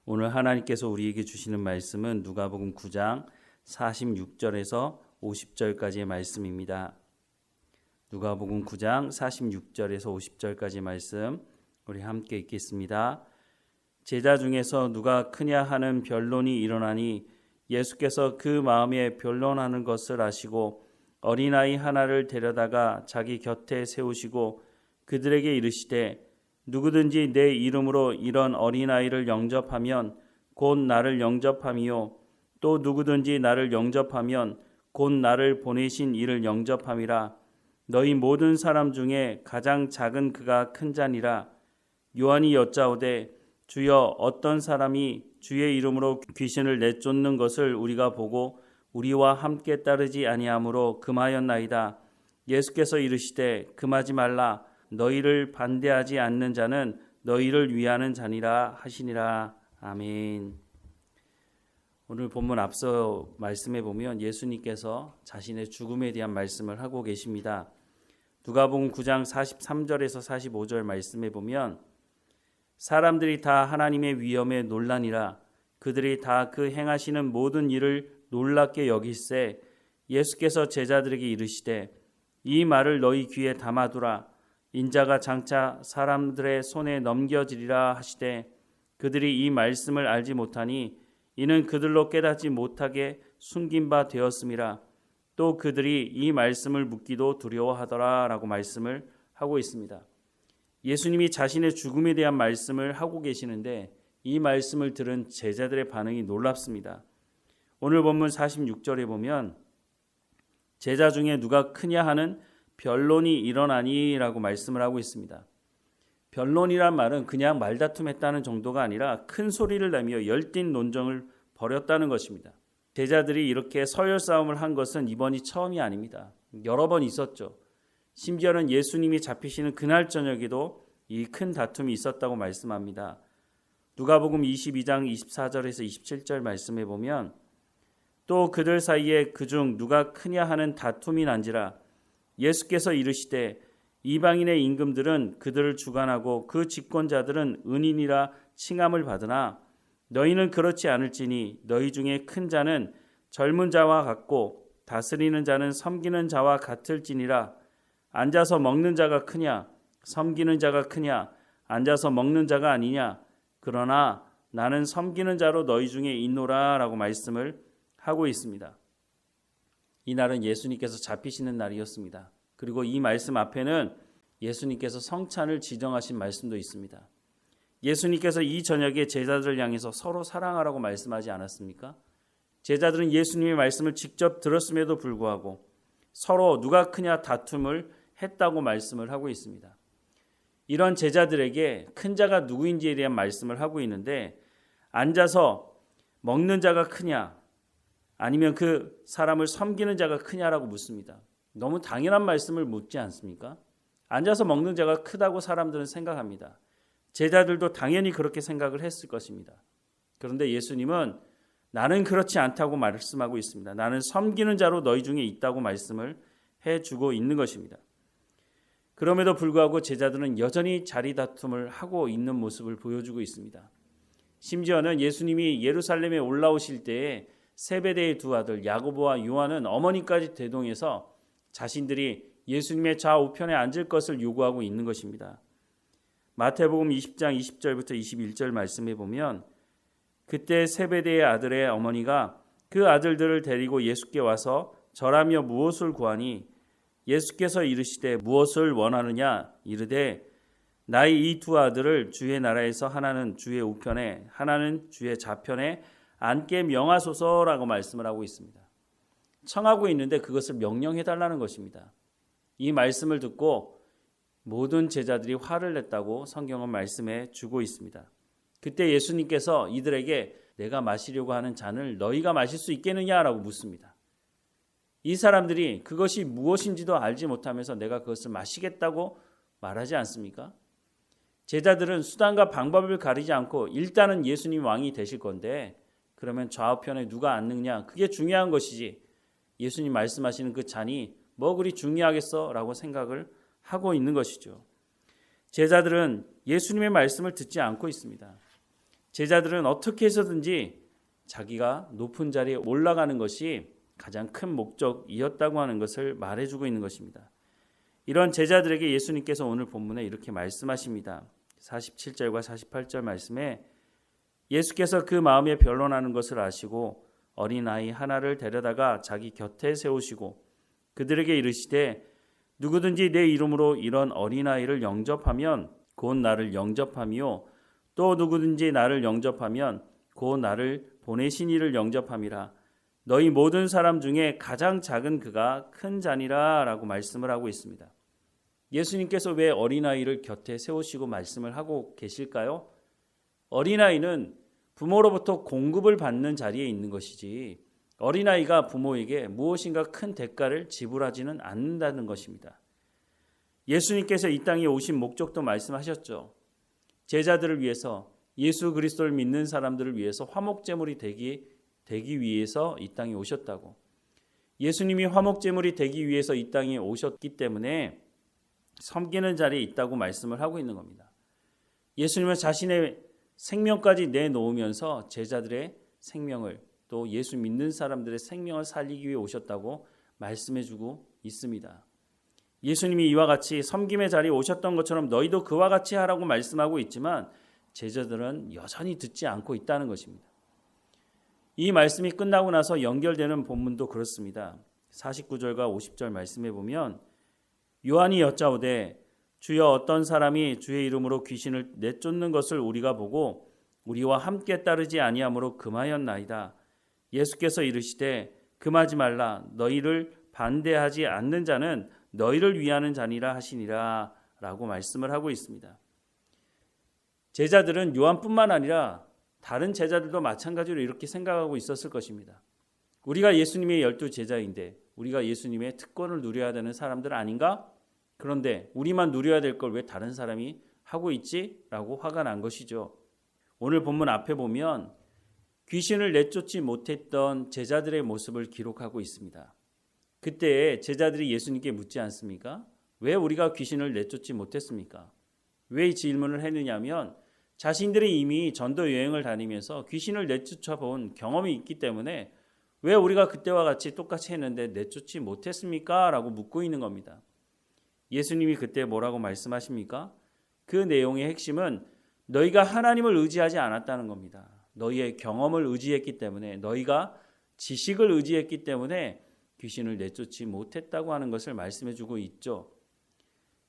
오늘 하나님께서 우리에게 주시는 말씀은 누가복음 9장 46절에서 50절까지의 말씀입니다. 누가복음 9장 46절에서 50절까지 말씀 우리 함께 읽겠습니다. 제자 중에서 누가 크냐 하는 변론이 일어나니 예수께서 그 마음에 변론하는 것을 아시고 어린아이 하나를 데려다가 자기 곁에 세우시고 그들에게 이르시되 누구든지 내 이름으로 이런 어린아이를 영접하면 곧 나를 영접함이요 또 누구든지 나를 영접하면 곧 나를 보내신 이를 영접함이라. 너희 모든 사람 중에 가장 작은 그가 큰 자니라. 요한이 여짜오되 주여 어떤 사람이 주의 이름으로 귀신을 내쫓는 것을 우리가 보고 우리와 함께 따르지 아니하므로 금하였나이다. 예수께서 이르시되 금하지 말라. 너희를 반대하지 않는 자는 너희를 위하는 자니라 하시니라. 아멘. 오늘 본문 앞서 말씀해 보면 예수님께서 자신의 죽음에 대한 말씀을 하고 계십니다. 누가복음 9장 43절에서 45절 말씀해 보면 사람들이 다 하나님의 위엄에 놀라니라. 그들이 다 그 행하시는 모든 일을 놀랍게 여길세 예수께서 제자들에게 이르시되 이 말을 너희 귀에 담아두라. 인자가 장차 사람들의 손에 넘겨지리라 하시되 그들이 이 말씀을 알지 못하니 이는 그들로 깨닫지 못하게 숨긴 바 되었음이라. 또 그들이 이 말씀을 묻기도 두려워하더라 라고 말씀을 하고 있습니다. 예수님이 자신의 죽음에 대한 말씀을 하고 계시는데 이 말씀을 들은 제자들의 반응이 놀랍습니다. 오늘 본문 46절에 보면 제자 중에 누가 크냐 하는 변론이 일어나니 라고 말씀을 하고 있습니다. 변론이란 말은 그냥 말다툼했다는 정도가 아니라 큰 소리를 내며 열띤 논쟁을 벌였다는 것입니다. 제자들이 이렇게 서열 싸움을 한 것은 이번이 처음이 아닙니다. 여러 번 있었죠. 심지어는 예수님이 잡히시는 그날 저녁에도 이 큰 다툼이 있었다고 말씀합니다. 누가복음 22장 24절에서 27절 말씀해 보면 또 그들 사이에 그중 누가 크냐 하는 다툼이 난지라. 예수께서 이르시되 이방인의 임금들은 그들을 주관하고 그 집권자들은 은인이라 칭함을 받으나 너희는 그렇지 않을지니 너희 중에 큰 자는 젊은 자와 같고 다스리는 자는 섬기는 자와 같을지니라. 앉아서 먹는 자가 크냐 섬기는 자가 크냐 앉아서 먹는 자가 아니냐. 그러나 나는 섬기는 자로 너희 중에 있노라 라고 말씀을 하고 있습니다. 이날은 예수님께서 잡히시는 날이었습니다. 그리고 이 말씀 앞에는 예수님께서 성찬을 지정하신 말씀도 있습니다. 예수님께서 이 저녁에 제자들을 향해서 서로 사랑하라고 말씀하지 않았습니까? 제자들은 예수님의 말씀을 직접 들었음에도 불구하고 서로 누가 크냐 다툼을 했다고 말씀을 하고 있습니다. 이런 제자들에게 큰 자가 누구인지에 대한 말씀을 하고 있는데 앉아서 먹는 자가 크냐 아니면 그 사람을 섬기는 자가 크냐라고 묻습니다. 너무 당연한 말씀을 묻지 않습니까? 앉아서 먹는 자가 크다고 사람들은 생각합니다. 제자들도 당연히 그렇게 생각을 했을 것입니다. 그런데 예수님은 나는 그렇지 않다고 말씀하고 있습니다. 나는 섬기는 자로 너희 중에 있다고 말씀을 해주고 있는 것입니다. 그럼에도 불구하고 제자들은 여전히 자리 다툼을 하고 있는 모습을 보여주고 있습니다. 심지어는 예수님이 예루살렘에 올라오실 때에 세베대의 두 아들 야고보와 요한은 어머니까지 대동해서 자신들이 예수님의 좌우편에 앉을 것을 요구하고 있는 것입니다. 마태복음 20장 20절부터 21절 말씀해 보면 그때 세베대의 아들의 어머니가 그 아들들을 데리고 예수께 와서 절하며 무엇을 구하니 예수께서 이르시되 무엇을 원하느냐 이르되 나의 이 두 아들을 주의 나라에서 하나는 주의 우편에 하나는 주의 좌편에 앉게 명하소서라고 말씀을 하고 있습니다. 청하고 있는데 그것을 명령해달라는 것입니다. 이 말씀을 듣고 모든 제자들이 화를 냈다고 성경은 말씀해 주고 있습니다. 그때 예수님께서 이들에게 내가 마시려고 하는 잔을 너희가 마실 수 있겠느냐라고 묻습니다. 이 사람들이 그것이 무엇인지도 알지 못하면서 내가 그것을 마시겠다고 말하지 않습니까? 제자들은 수단과 방법을 가리지 않고 일단은 예수님 왕이 되실 건데 그러면 좌우편에 누가 앉느냐 그게 중요한 것이지 예수님 말씀하시는 그 잔이 뭐 그리 중요하겠어? 라고 생각을 하고 있는 것이죠. 제자들은 예수님의 말씀을 듣지 않고 있습니다. 제자들은 어떻게 해서든지 자기가 높은 자리에 올라가는 것이 가장 큰 목적이었다고 하는 것을 말해주고 있는 것입니다. 이런 제자들에게 예수님께서 오늘 본문에 이렇게 말씀하십니다. 47절과 48절 말씀에 예수께서 그 마음에 변론하는 것을 아시고 어린아이 하나를 데려다가 자기 곁에 세우시고 그들에게 이르시되 누구든지 내 이름으로 이런 어린아이를 영접하면 곧 나를 영접함이요 또 누구든지 나를 영접하면 곧 나를 보내신 이를 영접함이라. 너희 모든 사람 중에 가장 작은 그가 큰 자니라 라고 말씀을 하고 있습니다. 예수님께서 왜 어린아이를 곁에 세우시고 말씀을 하고 계실까요? 어린아이는 부모로부터 공급을 받는 자리에 있는 것이지 어린아이가 부모에게 무엇인가 큰 대가를 지불하지는 않는다는 것입니다. 예수님께서 이 땅에 오신 목적도 말씀하셨죠. 제자들을 위해서 예수 그리스도를 믿는 사람들을 위해서 화목제물이 되기 위해서 이 땅에 오셨다고. 예수님이 화목제물이 되기 위해서 이 땅에 오셨기 때문에 섬기는 자리에 있다고 말씀을 하고 있는 겁니다. 예수님은 자신의 생명까지 내놓으면서 제자들의 생명을 또 예수 믿는 사람들의 생명을 살리기 위해 오셨다고 말씀해주고 있습니다. 예수님이 이와 같이 섬김의 자리에 오셨던 것처럼 너희도 그와 같이 하라고 말씀하고 있지만 제자들은 여전히 듣지 않고 있다는 것입니다. 이 말씀이 끝나고 나서 연결되는 본문도 그렇습니다. 49절과 50절 말씀해 보면 요한이 여짜오되 주여 어떤 사람이 주의 이름으로 귀신을 내쫓는 것을 우리가 보고 우리와 함께 따르지 아니하므로 금하였나이다. 예수께서 이르시되 금하지 말라. 너희를 반대하지 않는 자는 너희를 위하는 자니라 하시니라 라고 말씀을 하고 있습니다. 제자들은 요한뿐만 아니라 다른 제자들도 마찬가지로 이렇게 생각하고 있었을 것입니다. 우리가 예수님의 12 제자인데 우리가 예수님의 특권을 누려야 되는 사람들 아닌가? 그런데 우리만 누려야 될 걸 왜 다른 사람이 하고 있지? 라고 화가 난 것이죠. 오늘 본문 앞에 보면 귀신을 내쫓지 못했던 제자들의 모습을 기록하고 있습니다. 그때 제자들이 예수님께 묻지 않습니까? 왜 우리가 귀신을 내쫓지 못했습니까? 왜 이 질문을 했느냐면 자신들이 이미 전도 여행을 다니면서 귀신을 내쫓아 본 경험이 있기 때문에 왜 우리가 그때와 같이 똑같이 했는데 내쫓지 못했습니까? 라고 묻고 있는 겁니다. 예수님이 그때 뭐라고 말씀하십니까? 그 내용의 핵심은 너희가 하나님을 의지하지 않았다는 겁니다. 너희의 경험을 의지했기 때문에 너희가 지식을 의지했기 때문에 귀신을 내쫓지 못했다고 하는 것을 말씀해주고 있죠.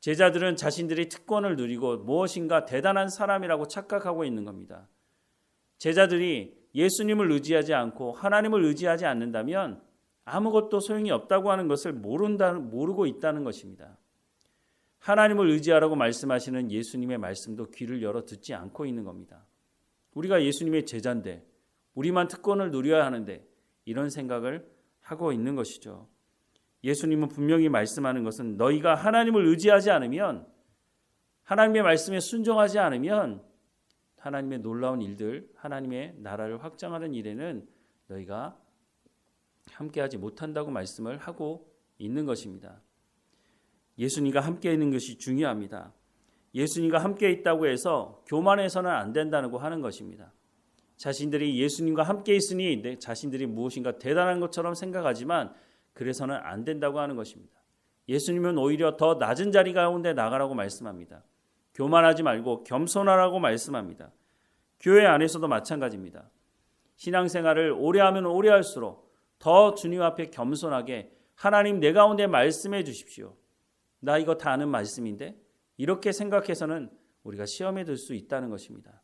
제자들은 자신들이 특권을 누리고 무엇인가 대단한 사람이라고 착각하고 있는 겁니다. 제자들이 예수님을 의지하지 않고 하나님을 의지하지 않는다면 아무것도 소용이 없다고 하는 것을 모르고 있다는 것입니다. 하나님을 의지하라고 말씀하시는 예수님의 말씀도 귀를 열어 듣지 않고 있는 겁니다. 우리가 예수님의 제자인데 우리만 특권을 누려야 하는데 이런 생각을 하고 있는 것이죠. 예수님은 분명히 말씀하는 것은 너희가 하나님을 의지하지 않으면 하나님의 말씀에 순종하지 않으면 하나님의 놀라운 일들, 하나님의 나라를 확장하는 일에는 너희가 함께하지 못한다고 말씀을 하고 있는 것입니다. 예수님과 함께 있는 것이 중요합니다. 예수님과 함께 있다고 해서 교만해서는 안 된다고 하는 것입니다. 자신들이 예수님과 함께 있으니 자신들이 무엇인가 대단한 것처럼 생각하지만 그래서는 안 된다고 하는 것입니다. 예수님은 오히려 더 낮은 자리 가운데 나가라고 말씀합니다. 교만하지 말고 겸손하라고 말씀합니다. 교회 안에서도 마찬가지입니다. 신앙생활을 오래 하면 오래 할수록 더 주님 앞에 겸손하게 하나님 내 가운데 말씀해 주십시오. 나 이거 다 아는 말씀인데 이렇게 생각해서는 우리가 시험에 들 수 있다는 것입니다.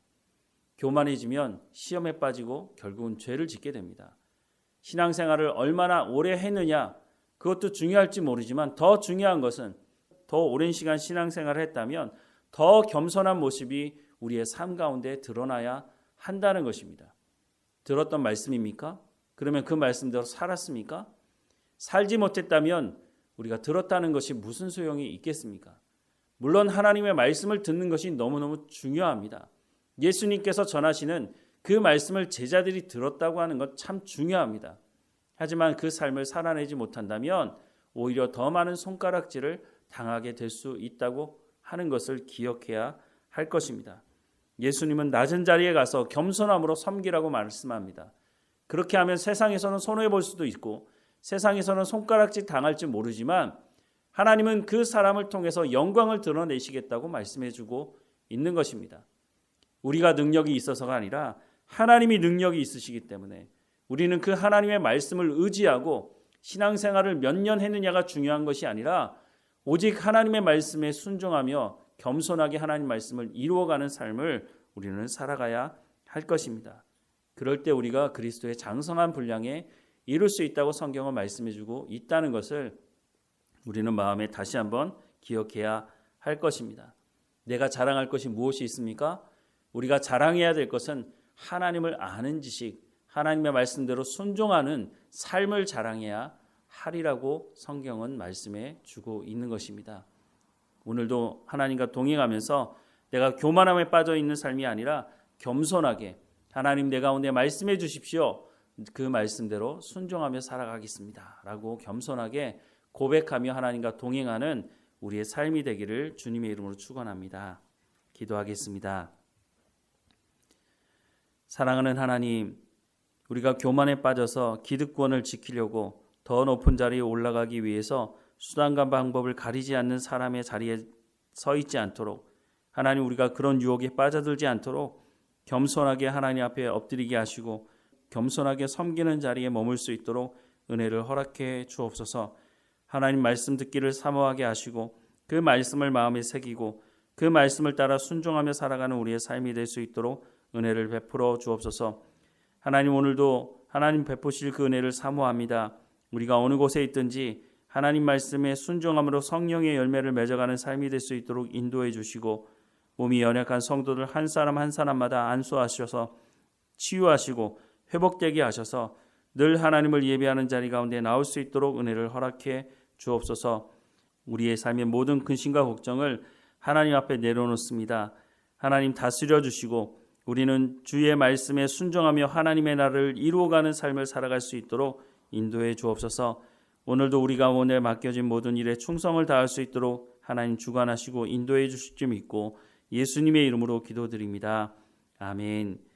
교만해지면 시험에 빠지고 결국은 죄를 짓게 됩니다. 신앙생활을 얼마나 오래 했느냐 그것도 중요할지 모르지만 더 중요한 것은 더 오랜 시간 신앙생활을 했다면 더 겸손한 모습이 우리의 삶 가운데 드러나야 한다는 것입니다. 들었던 말씀입니까? 그러면 그 말씀대로 살았습니까? 살지 못했다면 우리가 들었다는 것이 무슨 소용이 있겠습니까? 물론 하나님의 말씀을 듣는 것이 너무너무 중요합니다. 예수님께서 전하시는 그 말씀을 제자들이 들었다고 하는 것 참 중요합니다. 하지만 그 삶을 살아내지 못한다면 오히려 더 많은 손가락질을 당하게 될 수 있다고 하는 것을 기억해야 할 것입니다. 예수님은 낮은 자리에 가서 겸손함으로 섬기라고 말씀합니다. 그렇게 하면 세상에서는 손해볼 수도 있고 세상에서는 손가락질 당할지 모르지만 하나님은 그 사람을 통해서 영광을 드러내시겠다고 말씀해주고 있는 것입니다. 우리가 능력이 있어서가 아니라 하나님이 능력이 있으시기 때문에 우리는 그 하나님의 말씀을 의지하고 신앙생활을 몇 년 했느냐가 중요한 것이 아니라 오직 하나님의 말씀에 순종하며 겸손하게 하나님 말씀을 이루어가는 삶을 우리는 살아가야 할 것입니다. 그럴 때 우리가 그리스도의 장성한 분량에 이룰 수 있다고 성경은 말씀해주고 있다는 것을 우리는 마음에 다시 한번 기억해야 할 것입니다. 내가 자랑할 것이 무엇이 있습니까? 우리가 자랑해야 될 것은 하나님을 아는 지식, 하나님의 말씀대로 순종하는 삶을 자랑해야 하리라고 성경은 말씀해 주고 있는 것입니다. 오늘도 하나님과 동행하면서 내가 교만함에 빠져 있는 삶이 아니라 겸손하게 하나님 내 가운데 말씀해 주십시오. 그 말씀대로 순종하며 살아가겠습니다. 라고 겸손하게 고백하며 하나님과 동행하는 우리의 삶이 되기를 주님의 이름으로 축원합니다. 기도하겠습니다. 사랑하는 하나님, 우리가 교만에 빠져서 기득권을 지키려고 더 높은 자리에 올라가기 위해서 수단과 방법을 가리지 않는 사람의 자리에 서 있지 않도록 하나님 우리가 그런 유혹에 빠져들지 않도록 겸손하게 하나님 앞에 엎드리게 하시고 겸손하게 섬기는 자리에 머물 수 있도록 은혜를 허락해 주옵소서. 하나님 말씀 듣기를 사모하게 하시고 그 말씀을 마음에 새기고 그 말씀을 따라 순종하며 살아가는 우리의 삶이 될 수 있도록 은혜를 베풀어 주옵소서. 하나님 오늘도 하나님 베푸실 그 은혜를 사모합니다. 우리가 어느 곳에 있든지 하나님 말씀에 순종함으로 성령의 열매를 맺어가는 삶이 될 수 있도록 인도해 주시고 몸이 연약한 성도들 한 사람 한 사람마다 안수하셔서 치유하시고 회복되게 하셔서 늘 하나님을 예배하는 자리 가운데 나올 수 있도록 은혜를 허락해 주옵소서. 우리의 삶의 모든 근심과 걱정을 하나님 앞에 내려놓습니다. 하나님 다스려 주시고 우리는 주의 말씀에 순종하며 하나님의 나라를 이루어가는 삶을 살아갈 수 있도록 인도해 주옵소서. 오늘도 우리 가운데 맡겨진 모든 일에 충성을 다할 수 있도록 하나님 주관하시고 인도해 주실 줄 믿고 예수님의 이름으로 기도드립니다. 아멘.